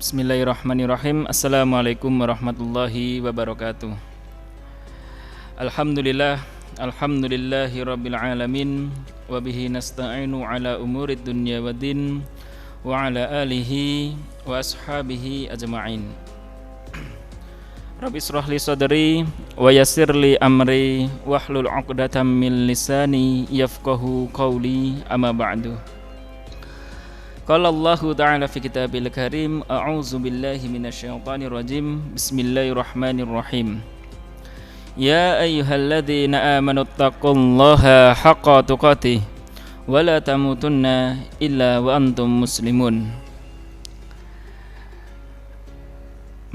Bismillahirrahmanirrahim. Assalamualaikum warahmatullahi wabarakatuh. Alhamdulillahi rabbil alamin. Wabihi nasta'inu ala umurid dunya waddin. Wa ala alihi wa ashabihi ajma'in. Rabbi israh li sadri wa yassir li amri wahlul 'uqdatam min lisani yafqahu qawli, amma ba'du. Qala Allahu ta'ala fi kitabil karim, a'udzu billahi minasyaitonir rajim. Bismillahirrahmanirrahim. Ya ayyuhalladzina amanu taqullaha haqqa tuqatih wa la tamutunna illa wa antum muslimun.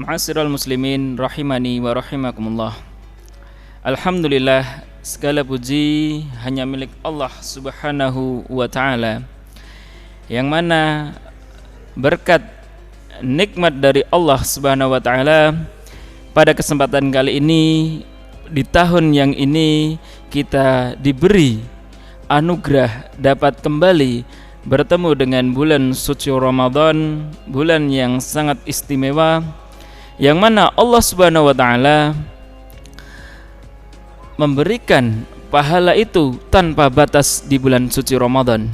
Ma'asyiral muslimin rahimani wa rahimakumullah. Alhamdulillah, segala puji hanya milik Allah Subhanahu wa ta'ala, yang mana berkat nikmat dari Allah Subhanahu wa ta'ala, pada kesempatan kali ini, di tahun yang ini, kita diberi anugerah dapat kembali bertemu dengan bulan suci Ramadan, bulan yang sangat istimewa, yang mana Allah Subhanahu wa ta'ala memberikan pahala itu tanpa batas di bulan suci Ramadan.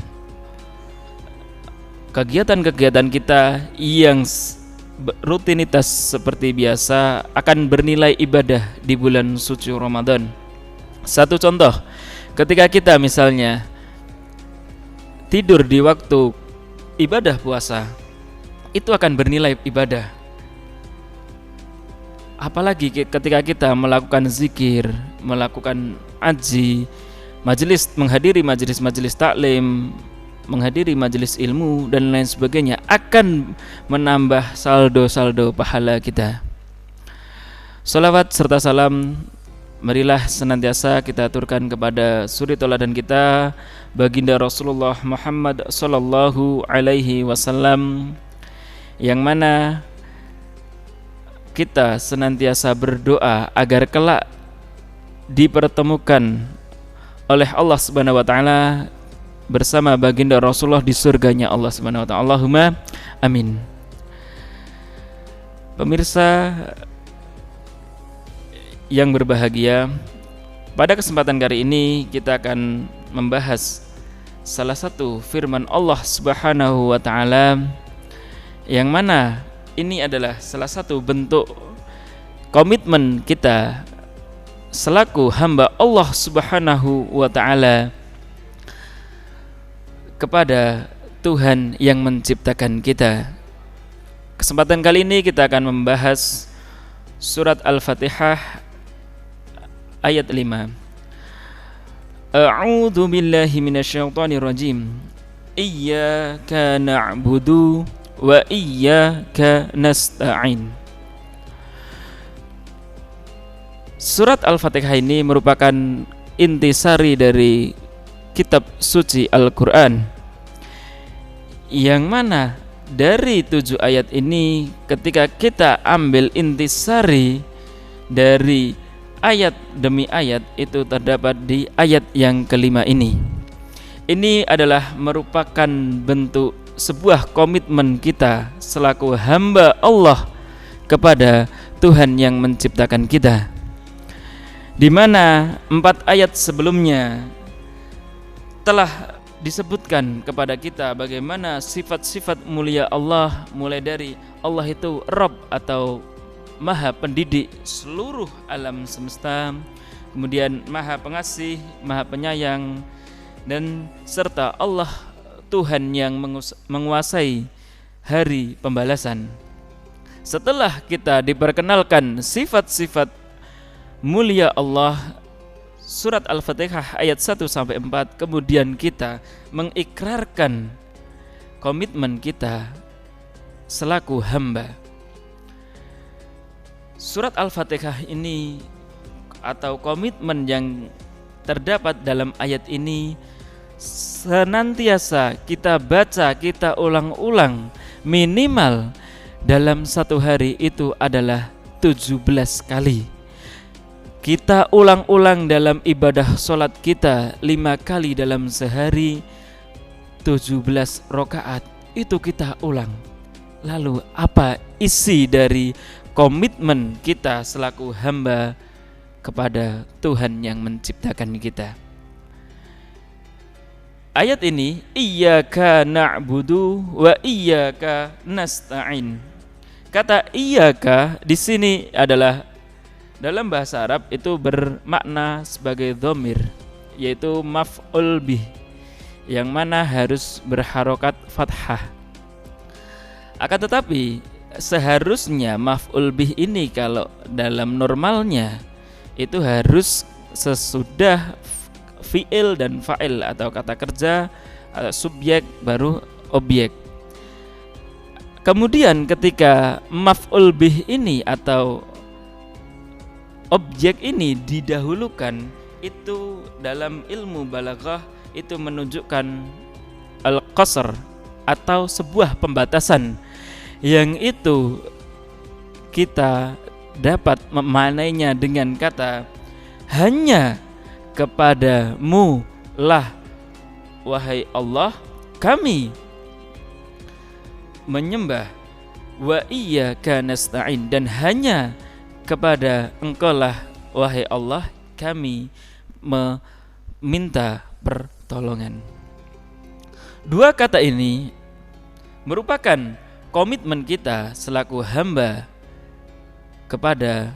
Kegiatan-kegiatan kita yang rutinitas seperti biasa akan bernilai ibadah di bulan suci Ramadan. Satu contoh, ketika kita misalnya tidur di waktu ibadah puasa, itu akan bernilai ibadah. Apalagi ketika kita melakukan zikir, melakukan haji, menghadiri majelis taklim, menghadiri majelis ilmu dan lain sebagainya, akan menambah saldo pahala kita. Salawat serta salam marilah senantiasa kita aturkan kepada suri tauladan kita, baginda Rasulullah Muhammad sallallahu alaihi wasallam, yang mana kita senantiasa berdoa agar kelak dipertemukan oleh Allah Subhanahu wa taala bersama baginda Rasulullah di surganya Allah Subhanahu wa ta'ala. Allahumma amin. Pemirsa yang berbahagia, pada kesempatan kali ini kita akan membahas salah satu firman Allah Subhanahu wa ta'ala, yang mana ini adalah salah satu bentuk komitmen kita selaku hamba Allah Subhanahu wa ta'ala kepada Tuhan yang menciptakan kita. Kesempatan kali ini kita akan membahas surat Al-Fatihah ayat 5. A'udzu billahi minasyaitonir rajim. Iyyaka na'budu wa iyyaka nasta'in. Surat Al-Fatihah ini merupakan intisari dari kitab suci Al-Quran, yang mana dari 7 ayat ini, ketika kita ambil intisari dari ayat demi ayat, itu terdapat di ayat yang kelima ini. Ini adalah merupakan bentuk sebuah komitmen kita selaku hamba Allah kepada Tuhan yang menciptakan kita, di mana 4 ayat sebelumnya telah disebutkan kepada kita bagaimana sifat-sifat mulia Allah, mulai dari Allah itu Rabb atau Maha Pendidik seluruh alam semesta, kemudian Maha Pengasih, Maha Penyayang, dan serta Allah Tuhan yang menguasai hari pembalasan. Setelah kita diperkenalkan sifat-sifat mulia Allah, surat Al-Fatihah ayat 1-4, kemudian kita mengikrarkan komitmen kita selaku hamba. Surat Al-Fatihah ini atau komitmen yang terdapat dalam ayat ini senantiasa kita baca, kita ulang-ulang minimal dalam satu hari itu adalah 17 kali. Kita ulang-ulang dalam ibadah sholat kita 5 kali dalam sehari, 17 rakaat itu kita ulang Lalu apa isi dari komitmen kita selaku hamba kepada Tuhan yang menciptakan kita? Ayat ini, iyyaka na'budu wa iyyaka nasta'in. Kata iyyaka di sini adalah dalam bahasa Arab itu bermakna sebagai dhamir, yaitu maf'ul bih, yang mana harus berharokat fathah. Akan tetapi seharusnya maf'ul bih ini kalau dalam normalnya itu harus sesudah fi'il dan fa'il atau kata kerja atau subjek baru objek. Kemudian ketika maf'ul bih ini atau objek ini didahulukan, itu dalam ilmu balaghah itu menunjukkan al-qasr atau sebuah pembatasan, yang itu kita dapat memaknainya dengan kata hanya kepadamu lah wahai Allah kami menyembah, wa iyyaka nasta'in, dan hanya kepada engkau lah wahai Allah kami meminta pertolongan. Dua kata ini merupakan komitmen kita selaku hamba kepada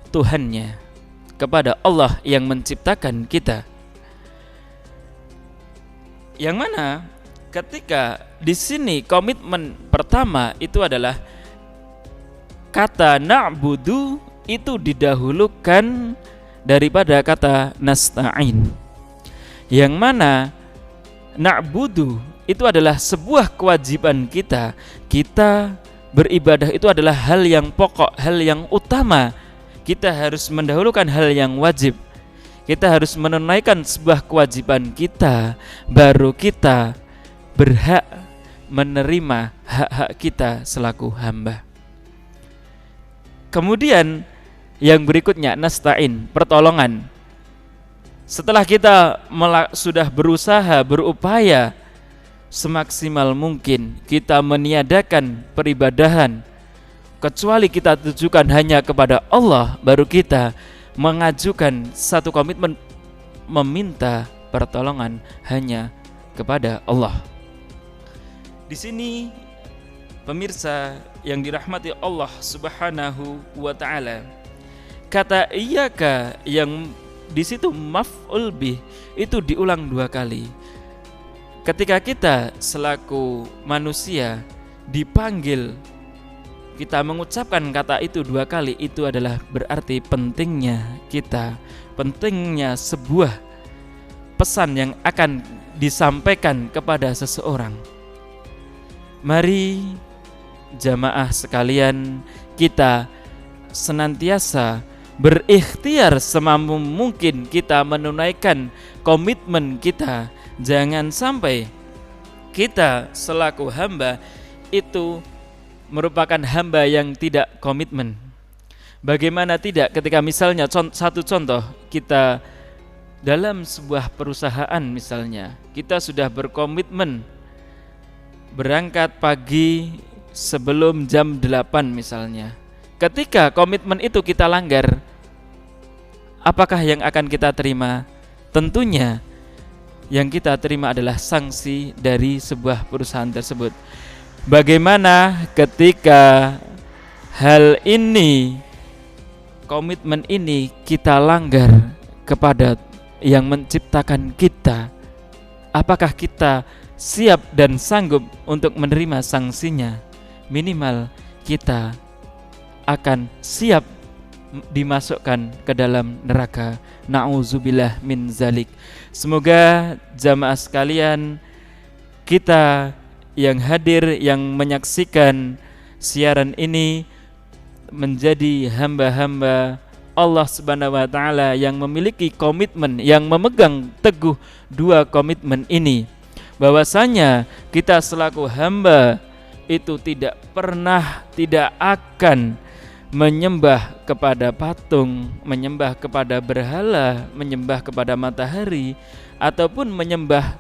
Tuhannya, kepada Allah yang menciptakan kita. Yang mana ketika di sini komitmen pertama itu adalah kata na'budu itu didahulukan daripada kata nasta'in, yang mana na'budu itu adalah sebuah kewajiban kita. Kita beribadah itu adalah hal yang pokok, hal yang utama. Kita harus mendahulukan hal yang wajib. Kita harus menunaikan sebuah kewajiban kita, baru kita berhak menerima hak-hak kita selaku hamba. Kemudian yang berikutnya nasta'in, pertolongan. Setelah kita sudah berusaha, berupaya semaksimal mungkin kita meniadakan peribadahan kecuali kita tujukan hanya kepada Allah, baru kita mengajukan satu komitmen meminta pertolongan hanya kepada Allah. Di sini pemirsa yang dirahmati Allah Subhanahu wa taala, kata iyyaka yang di situ maf'ul bih itu diulang dua kali. Ketika kita selaku manusia dipanggil, kita mengucapkan kata itu dua kali, itu adalah berarti pentingnya kita, pentingnya sebuah pesan yang akan disampaikan kepada seseorang. Mari jamaah sekalian, kita senantiasa berikhtiar semampu mungkin kita menunaikan komitmen kita. Jangan sampai kita selaku hamba itu merupakan hamba yang tidak komitmen. Bagaimana tidak ketika misalnya satu contoh, kita dalam sebuah perusahaan misalnya, kita sudah berkomitmen berangkat pagi sebelum jam 8 misalnya. Ketika komitmen itu kita langgar, apakah yang akan kita terima? Tentunya yang kita terima adalah sanksi dari sebuah perusahaan tersebut. Bagaimana ketika hal ini, komitmen ini kita langgar kepada yang menciptakan kita? Apakah kita siap dan sanggup untuk menerima sanksinya? Minimal kita akan siap dimasukkan ke dalam neraka. Na'udzubillah min zalik. Semoga jamaah sekalian, kita yang hadir, yang menyaksikan siaran ini menjadi hamba-hamba Allah Subhanahu wa taala yang memiliki komitmen, yang memegang teguh dua komitmen ini, bahwasanya kita selaku hamba itu tidak pernah, tidak akan menyembah kepada patung, menyembah kepada berhala, menyembah kepada matahari, ataupun menyembah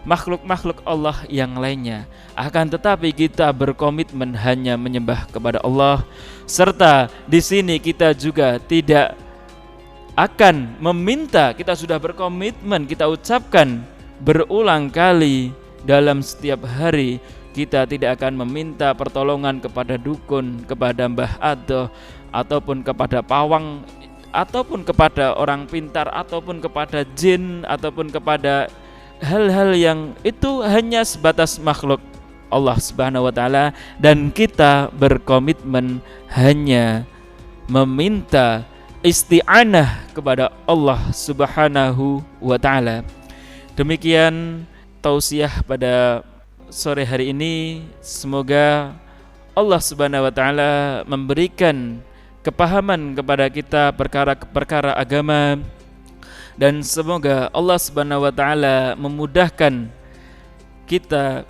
makhluk-makhluk Allah yang lainnya. Akan tetapi kita berkomitmen hanya menyembah kepada Allah, serta di sini kita juga tidak akan meminta, kita sudah berkomitmen, kita ucapkan berulang kali dalam setiap hari, kita tidak akan meminta pertolongan kepada dukun, kepada Mbah Adoh, ataupun kepada pawang, ataupun kepada orang pintar, ataupun kepada jin, ataupun kepada hal-hal yang itu hanya sebatas makhluk Allah Subhanahu wa taala, dan kita berkomitmen hanya meminta isti'anah kepada Allah Subhanahu wa taala. Demikian tausiah pada sore hari ini. Semoga Allah Subhanahu wa taala memberikan kepahaman kepada kita perkara-perkara agama, dan semoga Allah Subhanahu wa taala memudahkan kita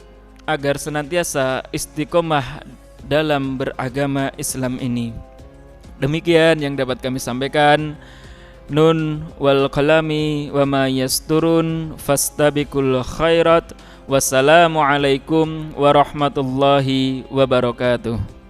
agar senantiasa istiqomah dalam beragama Islam ini. Demikian yang dapat kami sampaikan. Nun wal qalami wa ma yasturun fastabiqul khairat. Wassalamualaikum warahmatullahi wabarakatuh.